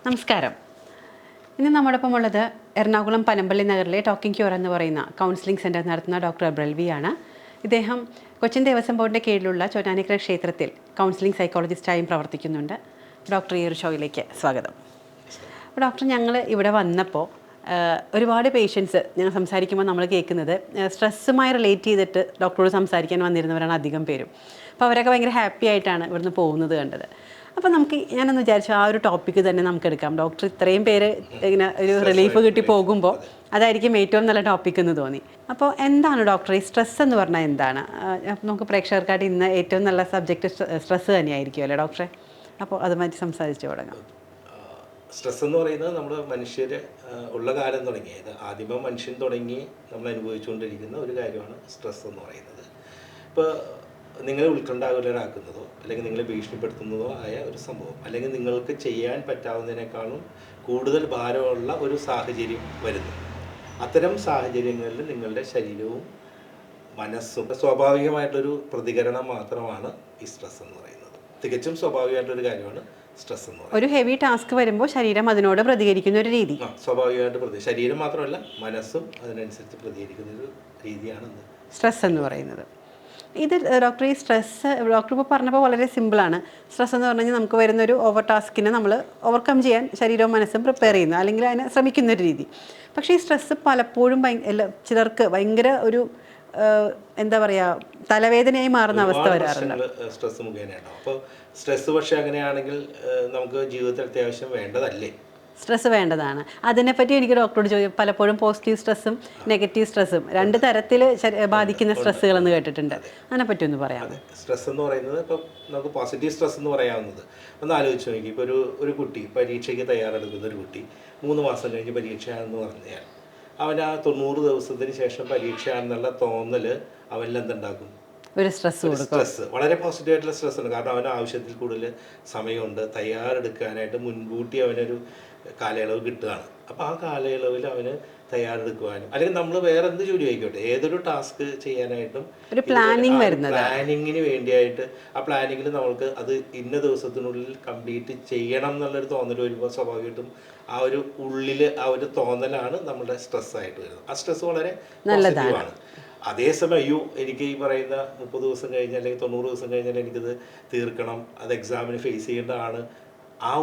നമസ്കാരം. ഇന്ന് നമ്മോടൊപ്പം ഉള്ളത് എറണാകുളം പനമ്പള്ളി നഗറിലെ ടോക്കിംഗ് ക്യൂർ എന്ന് പറയുന്ന കൗൺസിലിംഗ് സെൻറ്റർ നടത്തുന്ന ഡോക്ടർ അബ്രൽവി ആണ്. ഇദ്ദേഹം കൊച്ചിൻ ദേവസ്വം ബോർഡിൻ്റെ കീഴിലുള്ള ചോറ്റാനിക്കര ക്ഷേത്രത്തിൽ കൗൺസിലിംഗ് സൈക്കോളജിസ്റ്റായും പ്രവർത്തിക്കുന്നുണ്ട്. ഡോക്ടർ ഈ ഒരു ഷോയിലേക്ക് സ്വാഗതം. അപ്പോൾ ഡോക്ടർ, ഞങ്ങൾ ഇവിടെ വന്നപ്പോൾ ഒരുപാട് പേഷ്യൻസ് ഞങ്ങൾ സംസാരിക്കുമ്പോൾ നമ്മൾ കേൾക്കുന്നത് സ്ട്രെസ്സുമായി റിലേറ്റ് ചെയ്തിട്ട് ഡോക്ടറോട് സംസാരിക്കാൻ വന്നിരുന്നവരാണ് അധികം പേരും. അപ്പോൾ അവരൊക്കെ ഭയങ്കര ഹാപ്പി ആയിട്ടാണ് ഇവിടുന്ന് പോകുന്നത് കണ്ടത്. അപ്പോൾ നമുക്ക് ഞാനൊന്ന് വിചാരിച്ചു ആ ഒരു ടോപ്പിക്ക് തന്നെ നമുക്ക് എടുക്കാം. ഡോക്ടർ ഇത്രയും പേര് ഇങ്ങനെ ഒരു റിലീഫ് കിട്ടി പോകുമ്പോൾ അതായിരിക്കും ഏറ്റവും നല്ല ടോപ്പിക് എന്ന് തോന്നി. അപ്പോൾ എന്താണ് ഡോക്ടർ ഈ സ്ട്രെസ് എന്ന് പറഞ്ഞാൽ എന്താണ്? നമുക്ക് പ്രേക്ഷകർക്കായിട്ട് ഇന്ന് ഏറ്റവും നല്ല സബ്ജക്റ്റ് സ്ട്രെസ് തന്നെയായിരിക്കും അല്ലേ ഡോക്ടറെ? അപ്പോൾ അതുമായിട്ട് സംസാരിച്ചു തുടങ്ങാം. സ്ട്രെസ് എന്ന് പറയുന്നത് നമ്മൾ മനുഷ്യർ ഉള്ള കാലം തുടങ്ങി, ആദ്യമേ മനുഷ്യൻ തുടങ്ങി നമ്മൾ അനുഭവിച്ചുകൊണ്ടിരിക്കുന്ന ഒരു കാര്യമാണ് സ്ട്രെസ് എന്ന് പറയുന്നത്. ഇപ്പോൾ നിങ്ങളെ ഉത്കണ്ഠാകുലരാക്കുന്നതോ അല്ലെങ്കിൽ നിങ്ങളെ ഭീഷണിപ്പെടുത്തുന്നതോ ആയ ഒരു സംഭവം, അല്ലെങ്കിൽ നിങ്ങൾക്ക് ചെയ്യാൻ പറ്റാവുന്നതിനേക്കാളും കൂടുതൽ ഭാരമുള്ള ഒരു സാഹചര്യം വരുന്നു. അത്തരം സാഹചര്യങ്ങളിൽ നിങ്ങളുടെ ശരീരവും മനസ്സും സ്വാഭാവികമായിട്ടൊരു പ്രതികരണം മാത്രമാണ് ഈ സ്ട്രെസ് എന്ന് പറയുന്നത്. തികച്ചും സ്വാഭാവികമായിട്ടൊരു കാര്യമാണ് സ്ട്രെസ് എന്ന് പറയുന്നത്. ഒരു ഹെവി ടാസ്ക് വരുമ്പോൾ ശരീരം അതിനോട് പ്രതികരിക്കുന്ന ഒരു രീതി. സ്വാഭാവികമായിട്ട് ശരീരം മാത്രമല്ല മനസ്സും അതിനനുസരിച്ച് പ്രതികരിക്കുന്ന ഒരു രീതിയാണ് സ്ട്രെസ് എന്ന് പറയുന്നത്. ഇത് ഡോക്ടർ ഈ സ്ട്രെസ് ഡോക്ടർ ഇപ്പോൾ പറഞ്ഞപ്പോൾ വളരെ സിമ്പിളാണ്. സ്ട്രെസ് എന്ന് പറഞ്ഞു കഴിഞ്ഞാൽ നമുക്ക് വരുന്നൊരു ഓവർ ടാസ്കിനെ നമ്മൾ ഓവർകം ചെയ്യാൻ ശരീരവും മനസ്സും പ്രിപ്പയർ ചെയ്യുന്നു, അല്ലെങ്കിൽ അതിനെ ശ്രമിക്കുന്നൊരു രീതി. പക്ഷേ ഈ സ്ട്രെസ്സ് പലപ്പോഴും ചിലർക്ക് ഭയങ്കര ഒരു എന്താ പറയുക, തലവേദനയായി മാറുന്ന അവസ്ഥ വരാറുണ്ട്. സ്ട്രെസ് മുഖേനയാണ്. അപ്പോൾ സ്ട്രെസ് പക്ഷേ അങ്ങനെയാണെങ്കിൽ നമുക്ക് ജീവിതത്തിൽ അത്യാവശ്യം വേണ്ടതല്ലേ? സ്ട്രെസ് വേണ്ടതാണ്. അതിനെപ്പറ്റി എനിക്ക് ഡോക്ടറോട് ചോദിക്കും. പലപ്പോഴും പോസിറ്റീവ് സ്ട്രെസ്സും നെഗറ്റീവ് സ്ട്രെസ്സും രണ്ട് തരത്തിൽ ബാധിക്കുന്ന സ്ട്രെസ്സുകളെന്ന് കേട്ടിട്ടുണ്ട്. അതിനെപ്പറ്റി ഒന്ന് പറയാം. സ്ട്രെസ് എന്ന് പറയുന്നത് ഇപ്പം നമുക്ക് പോസിറ്റീവ് സ്ട്രെസ് എന്ന് പറയാവുന്നത് ഒന്ന് ആലോചിച്ച് നോക്കി. ഇപ്പോൾ ഒരു കുട്ടി പരീക്ഷയ്ക്ക് തയ്യാറെടുക്കുന്ന ഒരു കുട്ടി 3 മാസം കഴിഞ്ഞ് പരീക്ഷയാണെന്ന് പറഞ്ഞാൽ അവൻ ആ 90 ദിവസത്തിന് ശേഷം പരീക്ഷയാണെന്നുള്ള തോന്നൽ അവനിൽ എന്തുണ്ടാക്കും? ഒരു സ്ട്രെസ്, വളരെ പോസിറ്റീവായിട്ടുള്ള സ്ട്രെസ് ഉണ്ട്. കാരണം അവന് ആവശ്യത്തിൽ കൂടുതൽ സമയമുണ്ട്, തയ്യാറെടുക്കാനായിട്ട് മുൻകൂട്ടി അവനൊരു കാലയളവ് കിട്ടുകയാണ്. അപ്പോൾ ആ കാലയളവിൽ അവന് തയ്യാറെടുക്കുവാനും, അല്ലെങ്കിൽ നമ്മൾ വേറെ എന്ത് ജോലി ആയിക്കോട്ടെ, ഏതൊരു ടാസ്ക് ചെയ്യാനായിട്ടും ഒരു പ്ലാനിങ്ങിന് വേണ്ടിയായിട്ട് ആ പ്ലാനിങ്ങിൽ നമ്മൾക്ക് അത് ഇന്ന ദിവസത്തിനുള്ളിൽ കംപ്ലീറ്റ് ചെയ്യണം എന്നുള്ളൊരു തോന്നൽ വരുമ്പോൾ സ്വാഭാവികമായിട്ടും ആ ഒരു ഉള്ളിൽ ആ ഒരു തോന്നലാണ് നമ്മുടെ സ്ട്രെസ്സായിട്ട് വരുന്നത്. ആ സ്ട്രെസ് വളരെ പോസിറ്റീവാണ്. അതേസമയം അയ്യോ എനിക്ക് ഈ പറയുന്ന 30 ദിവസം കഴിഞ്ഞാൽ അല്ലെങ്കിൽ 90 ദിവസം കഴിഞ്ഞാൽ എനിക്കത് തീർക്കണം, അത് എക്സാമിന് ഫേസ് ചെയ്യേണ്ടതാണ്, ആ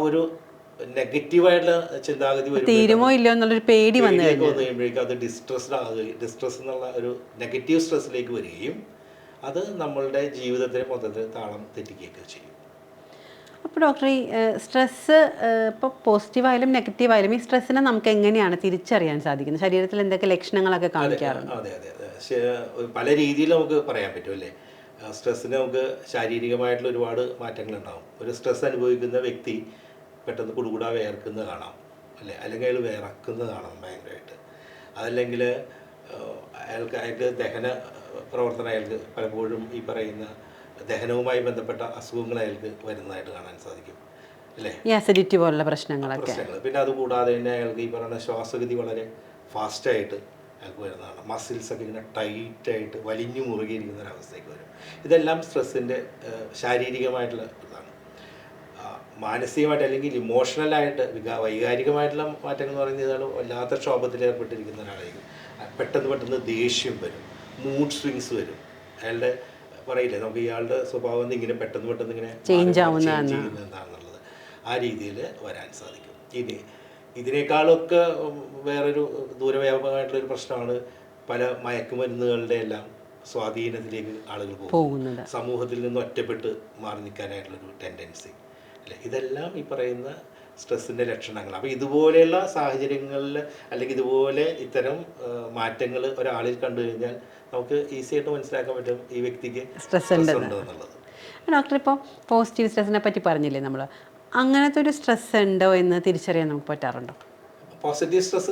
നെഗറ്റീവായിട്ടുള്ള ചിന്താഗതി തീരുമോ ഇല്ലയോ എന്നുള്ളൊരു പേടി വന്നു കഴിയുമ്പോഴേക്കും അത് ഡിസ്ട്രെസ് എന്നുള്ള ഒരു നെഗറ്റീവ് സ്ട്രെസ്സിലേക്ക് വരികയും അത് നമ്മളുടെ ജീവിതത്തിലെ മൊത്തത്തിൽ താളം തെറ്റിക്കുകയൊക്കെ ചെയ്യും. അപ്പോൾ ഡോക്ടർ, ഈ സ്ട്രെസ്സ് ഇപ്പോൾ പോസിറ്റീവായാലും നെഗറ്റീവായാലും ഈ സ്ട്രെസ്സിനെ നമുക്ക് എങ്ങനെയാണ് തിരിച്ചറിയാൻ സാധിക്കുന്നത്? ശരീരത്തിൽ എന്തൊക്കെ ലക്ഷണങ്ങളൊക്കെ കാണിക്കാറുണ്ട്? അതെ, പല രീതിയിൽ നമുക്ക് പറയാൻ പറ്റും അല്ലേ. സ്ട്രെസ്സിന് നമുക്ക് ശാരീരികമായിട്ടുള്ള ഒരുപാട് മാറ്റങ്ങളുണ്ടാകും. ഒരു സ്ട്രെസ് അനുഭവിക്കുന്ന വ്യക്തി പെട്ടെന്ന് കുടുകൂടാ വേർക്കുന്നത് കാണാം അല്ലേ, അല്ലെങ്കിൽ അയാൾ വിറക്കുന്നത് കാണാം ഭയങ്കരമായിട്ട്. അതല്ലെങ്കിൽ അയാൾക്ക് ദഹന പ്രവർത്തനം, അയാൾക്ക് പലപ്പോഴും ഈ പറയുന്ന ദഹനവുമായി ബന്ധപ്പെട്ട അസുഖങ്ങൾ അയാൾക്ക് വരുന്നതായിട്ട് കാണാൻ സാധിക്കും അല്ലേ, ഈ അസിഡിറ്റി പോലുള്ള പ്രശ്നങ്ങൾ. പിന്നെ അതുകൂടാതെ തന്നെ അയാൾക്ക് ഈ പറയുന്ന ശ്വാസഗതി വളരെ ഫാസ്റ്റായിട്ട് അയാൾക്ക് വരുന്നതാണ്. മസിൽസൊക്കെ ഇങ്ങനെ ടൈറ്റായിട്ട് വലിഞ്ഞു മുറുകിയിരിക്കുന്ന ഒരവസ്ഥയ്ക്ക് വരും. ഇതെല്ലാം സ്ട്രെസ്സിൻ്റെ ശാരീരികമായിട്ടുള്ള ഇതാണ്. മാനസികമായിട്ട് അല്ലെങ്കിൽ ഇമോഷണലായിട്ട് വൈകാരികമായിട്ടുള്ള മാറ്റങ്ങൾ എന്ന് പറയുന്നത് ഇതാണ്. വല്ലാത്ത ക്ഷോഭത്തിൽ ഏർപ്പെട്ടിരിക്കുന്ന ഒരാളായിരിക്കും. പെട്ടെന്ന് ദേഷ്യം വരും, മൂഡ് സ്വിങ്സ് വരും. അയാളുടെ പറയില്ലേ നമുക്ക് ഇയാളുടെ സ്വഭാവം ഇങ്ങനെ പെട്ടെന്ന് ഇങ്ങനെ ചേഞ്ച് ചെയ്യുന്നതാണെന്നുള്ളത് ആ രീതിയിൽ വരാൻ സാധിക്കും. ഇതിനേക്കാളൊക്കെ വേറൊരു ദൂരവ്യാപകമായിട്ടുള്ളൊരു പ്രശ്നമാണ് പല മയക്കുമരുന്നുകളുടെ എല്ലാം സ്വാധീനത്തിലേക്ക് ആളുകൾ പോകുന്നത്, സമൂഹത്തിൽ നിന്ന് ഒറ്റപ്പെട്ട് മാറി നിൽക്കാനായിട്ടുള്ളൊരു ടെൻഡൻസി അല്ലേ. ഇതെല്ലാം ഈ പറയുന്ന സ്ട്രെസ്സിൻ്റെ ലക്ഷണങ്ങൾ. അപ്പോൾ ഇതുപോലെയുള്ള സാഹചര്യങ്ങളിൽ അല്ലെങ്കിൽ ഇതുപോലെ ഇത്തരം മാറ്റങ്ങൾ ഒരാളിൽ കണ്ടു കഴിഞ്ഞാൽ നമുക്ക് ഈസി ആയിട്ട് മനസ്സിലാക്കാൻ പറ്റും ഈ വ്യക്തിക്ക് സ്ട്രെസ് ഉണ്ടോ എന്നുള്ളത്. ഡോക്ടർ, ഇപ്പോൾ പോസിറ്റീവ് സ്ട്രെസ്സിനെ പറ്റി പറഞ്ഞില്ലേ, അങ്ങനത്തെ ഒരു സ്ട്രെസ് ഉണ്ടോ എന്ന് തിരിച്ചറിയാൻ നമുക്ക് പറ്റാറുണ്ടോ? പോസിറ്റീവ് സ്ട്രെസ്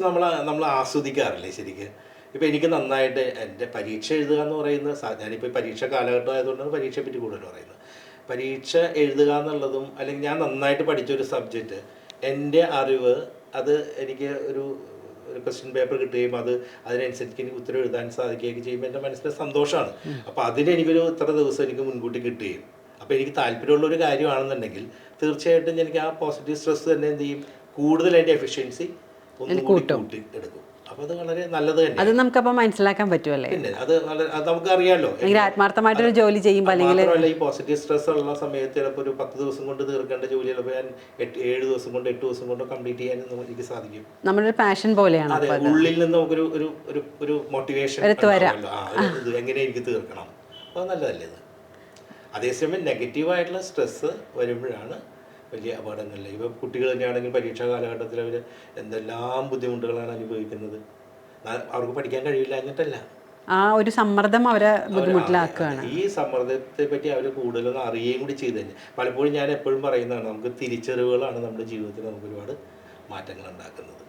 നമ്മൾ ആസ്വദിക്കാറില്ലേ ശരിക്കും? ഇപ്പോൾ എനിക്ക് നന്നായിട്ട് എൻ്റെ പരീക്ഷ എഴുതുക എന്ന് പറയുന്നത്, ഞാനിപ്പോൾ പരീക്ഷ കാലഘട്ടം ആയതുകൊണ്ടാണ് പരീക്ഷയെ പറ്റി കൂടുതൽ പറയുന്നത്. പരീക്ഷ എഴുതുക എന്നുള്ളതും അല്ലെങ്കിൽ ഞാൻ നന്നായിട്ട് പഠിച്ചൊരു സബ്ജക്റ്റ്, എൻ്റെ അറിവ് അത് എനിക്ക് ഒരു ക്വസ്റ്റ്യൻ പേപ്പർ കിട്ടുകയും അതിനനുസരിച്ച് എനിക്ക് ഉത്തരം എഴുതാൻ സാധിക്കുകയൊക്കെ ചെയ്യുമ്പോൾ എൻ്റെ മനസ്സിലെ സന്തോഷമാണ്. അപ്പോൾ അതിനെനിക്കൊരു ഇത്ര ദിവസം എനിക്ക് മുൻകൂട്ടി കിട്ടുകയും അപ്പോൾ എനിക്ക് താല്പര്യമുള്ളൊരു കാര്യമാണെന്നുണ്ടെങ്കിൽ തീർച്ചയായിട്ടും എനിക്ക് ആ പോസിറ്റീവ് സ്ട്രെസ് തന്നെ എന്ത് ചെയ്യും, കൂടുതൽ അതിൻ്റെ എഫിഷ്യൻസി ഒന്നും കൂടി കൂട്ടി എടുക്കും. അപ്പോൾ അത് വളരെ നല്ലത് തന്നെ. അത് നമുക്കപ്പോൾ മനസ്സിലാക്കാൻ പറ്റുമല്ലേ? പിന്നെ അത് നമുക്ക് അറിയാമല്ലോ. ആത്മാർത്ഥമായിട്ടൊരു ജോലി ചെയ്യുമ്പോൾ മാത്രമല്ല, ഈ പോസിറ്റീവ് സ്ട്രെസ് ഉള്ള സമയത്ത് ചിലപ്പോൾ ഒരു 10 ദിവസം കൊണ്ട് തീർക്കേണ്ട ജോലി ചിലപ്പോൾ ഞാൻ 7 ദിവസം കൊണ്ട് 8 ദിവസം കൊണ്ട് കംപ്ലീറ്റ് ചെയ്യാൻ എനിക്ക് സാധിക്കും. നമ്മുടെ ഒരു പാഷൻ പോലെയാണ്. അതെ, ഉള്ളിൽ നിന്ന് നമുക്കൊരു ഒരു ഒരു ഒരു മോട്ടിവേഷൻ എങ്ങനെ എനിക്ക് തീർക്കണം. അപ്പോൾ നല്ലതല്ലേ ഇത്. അതേസമയം നെഗറ്റീവായിട്ടുള്ള സ്ട്രെസ്സ് വരുമ്പോഴാണ് വലിയ അപകടങ്ങളിൽ. ഇപ്പോൾ കുട്ടികൾ തന്നെയാണെങ്കിൽ പരീക്ഷാ കാലഘട്ടത്തിൽ അവർ എന്തെല്ലാം ബുദ്ധിമുട്ടുകളാണ് അനുഭവിക്കുന്നത്. അവർക്ക് പഠിക്കാൻ കഴിയില്ല എന്നിട്ടല്ല, ആ ഒരു സമ്മർദ്ദം അവരെ ബുദ്ധിമുട്ടിലാക്കുകയാണ്. ഈ സമ്മർദ്ദത്തെ പറ്റി അവർ കൂടുതലൊന്നും അറിയുകയും കൂടി ചെയ്ത് തന്നെ. പലപ്പോഴും ഞാൻ എപ്പോഴും പറയുന്നതാണ്, നമുക്ക് തിരിച്ചറിവുകളാണ് നമ്മുടെ ജീവിതത്തിൽ നമുക്ക് ഒരുപാട് മാറ്റങ്ങൾ ഉണ്ടാക്കുന്നത്.